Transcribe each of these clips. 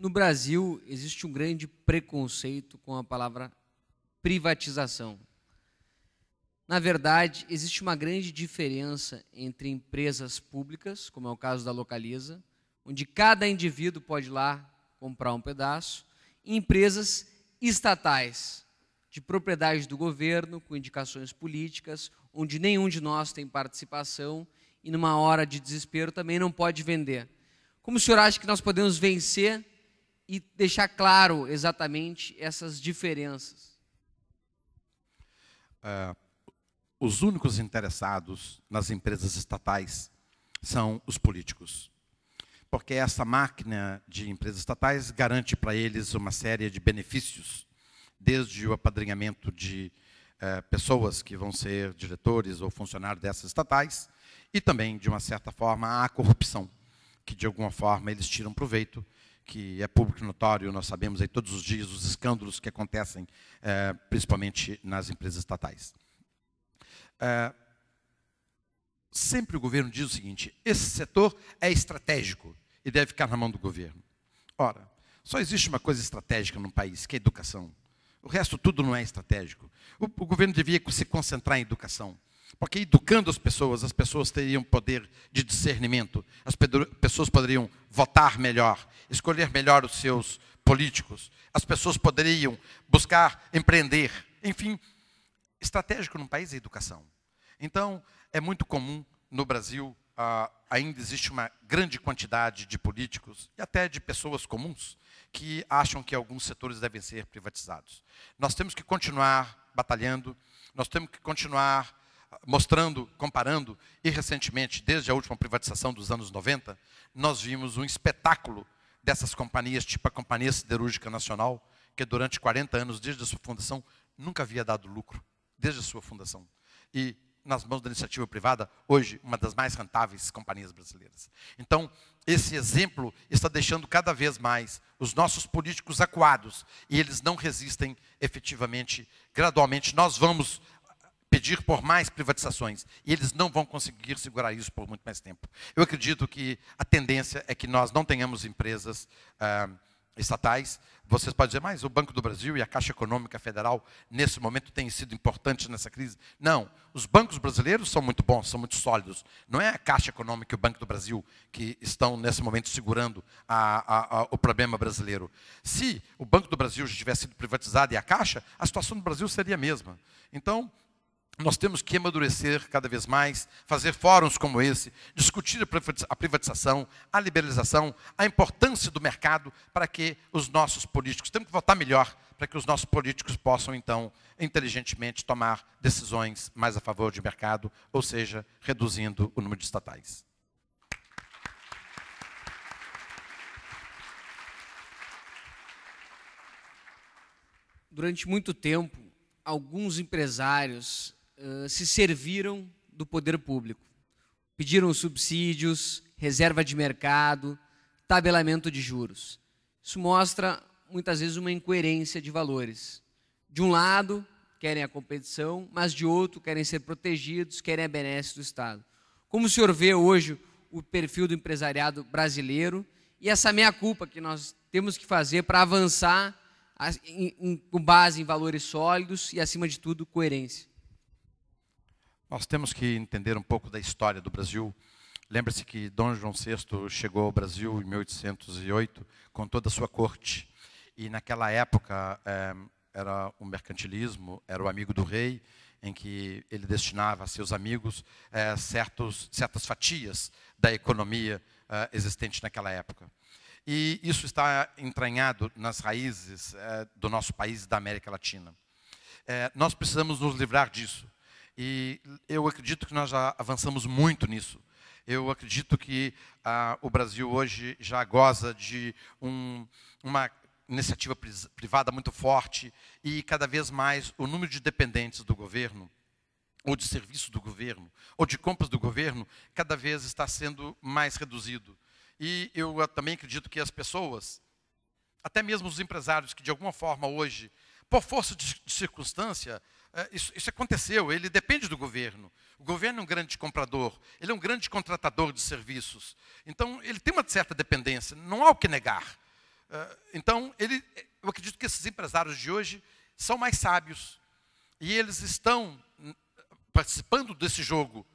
No Brasil, existe um grande preconceito com a palavra privatização. Na verdade, existe uma grande diferença entre empresas públicas, como é o caso da Localiza, onde cada indivíduo pode ir lá comprar um pedaço, e empresas estatais, de propriedade do governo, com indicações políticas, onde nenhum de nós tem participação e, numa hora de desespero, também não pode vender. Como o senhor acha que nós podemos vencer e deixar claro exatamente essas diferenças? Os únicos interessados nas empresas estatais são os políticos. Porque essa máquina de empresas estatais garante para eles uma série de benefícios, desde o apadrinhamento de pessoas que vão ser diretores ou funcionários dessas estatais, e também, de uma certa forma, a corrupção, que de alguma forma eles tiram proveito, que é público e notório, nós sabemos aí todos os dias os escândalos que acontecem, principalmente nas empresas estatais. Sempre o governo diz o seguinte: esse setor é estratégico e deve ficar na mão do governo. Ora, só existe uma coisa estratégica num país, que é a educação. O resto tudo não é estratégico. O governo devia se concentrar em educação, porque educando as pessoas teriam poder de discernimento, as pessoas poderiam votar melhor, escolher melhor os seus políticos, as pessoas poderiam buscar empreender. Enfim, estratégico num país é a educação. Então, é muito comum no Brasil, ainda existe uma grande quantidade de políticos e até de pessoas comuns que acham que alguns setores devem ser privatizados. Nós temos que continuar batalhando, nós temos que continuar mostrando, comparando, e recentemente, desde a última privatização dos anos 90, nós vimos um espetáculo dessas companhias, tipo a Companhia Siderúrgica Nacional, que durante 40 anos, desde a sua fundação, nunca havia dado lucro, desde a sua fundação. E, nas mãos da iniciativa privada, hoje, uma das mais rentáveis companhias brasileiras. Então, esse exemplo está deixando cada vez mais os nossos políticos acuados, e eles não resistem efetivamente. Gradualmente, nós vamos pedir por mais privatizações, e eles não vão conseguir segurar isso por muito mais tempo. Eu acredito que a tendência é que nós não tenhamos empresas estatais. Vocês podem dizer, mas o Banco do Brasil e a Caixa Econômica Federal, nesse momento, têm sido importantes nessa crise. Não, os bancos brasileiros são muito bons, são muito sólidos. Não é a Caixa Econômica e o Banco do Brasil que estão, nesse momento, segurando o problema brasileiro. Se o Banco do Brasil já tivesse sido privatizado e a Caixa, a situação do Brasil seria a mesma. Então, nós temos que amadurecer cada vez mais, fazer fóruns como esse, discutir a privatização, a liberalização, a importância do mercado para que os nossos políticos, temos que votar melhor, para que os nossos políticos possam, então, inteligentemente tomar decisões mais a favor de mercado, ou seja, reduzindo o número de estatais. Durante muito tempo, alguns empresários se serviram do poder público. Pediram subsídios, reserva de mercado, tabelamento de juros. Isso mostra, muitas vezes, uma incoerência de valores. De um lado, querem a competição, mas de outro, querem ser protegidos, querem a benesse do Estado. Como o senhor vê hoje o perfil do empresariado brasileiro e essa meia-culpa que nós temos que fazer para avançar com base em valores sólidos e, acima de tudo, coerência? Nós temos que entender um pouco da história do Brasil. Lembre-se que Dom João VI chegou ao Brasil em 1808 com toda a sua corte. E naquela época era o mercantilismo, era o amigo do rei, em que ele destinava a seus amigos certas fatias da economia existente naquela época. E isso está entranhado nas raízes do nosso país e da América Latina. Nós precisamos nos livrar disso. E eu acredito que nós já avançamos muito nisso. Eu acredito que o Brasil hoje já goza de uma iniciativa privada muito forte e cada vez mais o número de dependentes do governo, ou de serviço do governo, ou de compras do governo, cada vez está sendo mais reduzido. E eu também acredito que as pessoas, até mesmo os empresários que de alguma forma hoje, por força de circunstância, isso aconteceu, ele depende do governo. O governo é um grande comprador, ele é um grande contratador de serviços. Então, ele tem uma certa dependência, não há o que negar. Então, eu acredito que esses empresários de hoje são mais sábios. E eles estão participando desse jogo,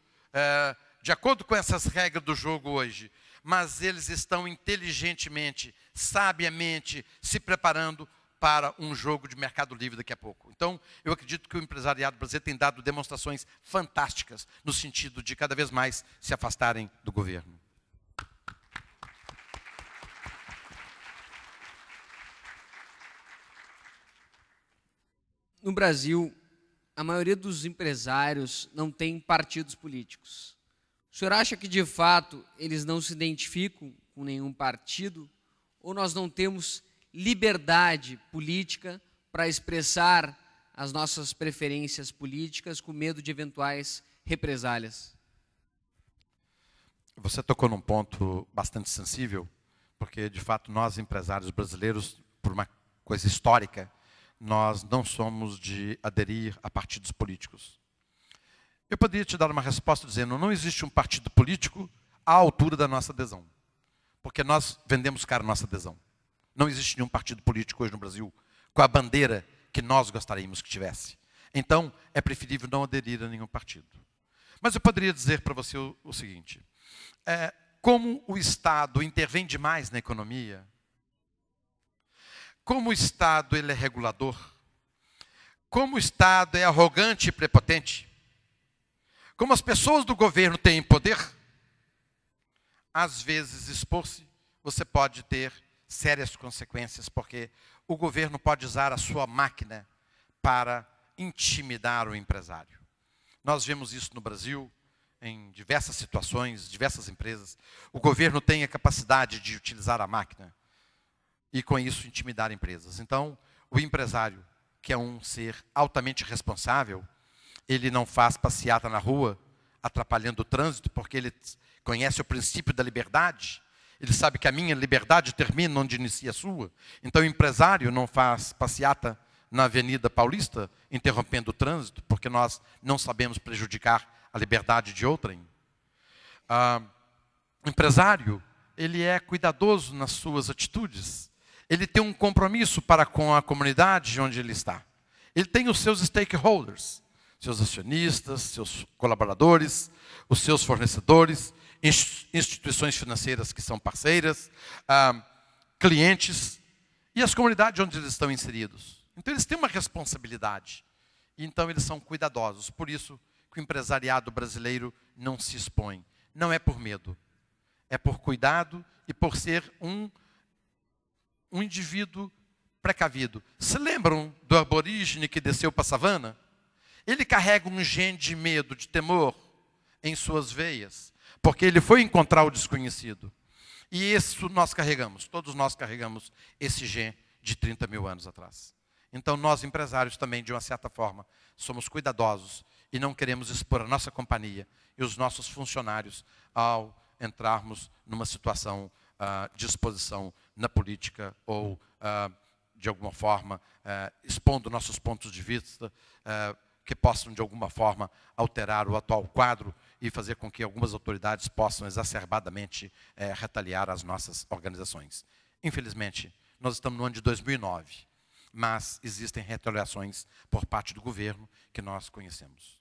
de acordo com essas regras do jogo hoje. Mas eles estão inteligentemente, sabiamente, se preparando para um jogo de mercado livre daqui a pouco. Então, eu acredito que o empresariado brasileiro tem dado demonstrações fantásticas no sentido de cada vez mais se afastarem do governo. No Brasil, a maioria dos empresários não tem partidos políticos. O senhor acha que, de fato, eles não se identificam com nenhum partido? Ou nós não temos liberdade política para expressar as nossas preferências políticas com medo de eventuais represálias? Você tocou num ponto bastante sensível, porque, de fato, nós, empresários brasileiros, por uma coisa histórica, nós não somos de aderir a partidos políticos. Eu poderia te dar uma resposta dizendo, não existe um partido político à altura da nossa adesão, porque nós vendemos caro a nossa adesão. Não existe nenhum partido político hoje no Brasil com a bandeira que nós gostaríamos que tivesse. Então, é preferível não aderir a nenhum partido. Mas eu poderia dizer para você o seguinte, como o Estado intervém demais na economia, como o Estado ele é regulador, como o Estado é arrogante e prepotente, como as pessoas do governo têm poder, às vezes expor-se, você pode ter sérias consequências, porque o governo pode usar a sua máquina para intimidar o empresário. Nós vemos isso no Brasil, em diversas situações, diversas empresas. O governo tem a capacidade de utilizar a máquina e, com isso, intimidar empresas. Então, o empresário, que é um ser altamente responsável, ele não faz passeata na rua, atrapalhando o trânsito, porque ele conhece o princípio da liberdade. Ele sabe que a minha liberdade termina onde inicia a sua. Então, o empresário não faz passeata na Avenida Paulista, interrompendo o trânsito, porque nós não sabemos prejudicar a liberdade de outrem. O empresário, ele é cuidadoso nas suas atitudes. Ele tem um compromisso para com a comunidade onde ele está. Ele tem os seus stakeholders, seus acionistas, seus colaboradores, os seus fornecedores, instituições financeiras que são parceiras, clientes e as comunidades onde eles estão inseridos. Então, eles têm uma responsabilidade. Então, eles são cuidadosos. Por isso que o empresariado brasileiro não se expõe. Não é por medo. É por cuidado e por ser um indivíduo precavido. Se lembram do aborígene que desceu para a savana? Ele carrega um gene de medo, de temor em suas veias, porque ele foi encontrar o desconhecido. E isso nós carregamos, todos nós carregamos esse gene de 30 mil anos atrás. Então nós, empresários, também, de uma certa forma, somos cuidadosos e não queremos expor a nossa companhia e os nossos funcionários ao entrarmos numa situação de exposição na política ou, de alguma forma, expondo nossos pontos de vista que possam, de alguma forma, alterar o atual quadro e fazer com que algumas autoridades possam exacerbadamente retaliar as nossas organizações. Infelizmente, nós estamos no ano de 2009, mas existem retaliações por parte do governo que nós conhecemos.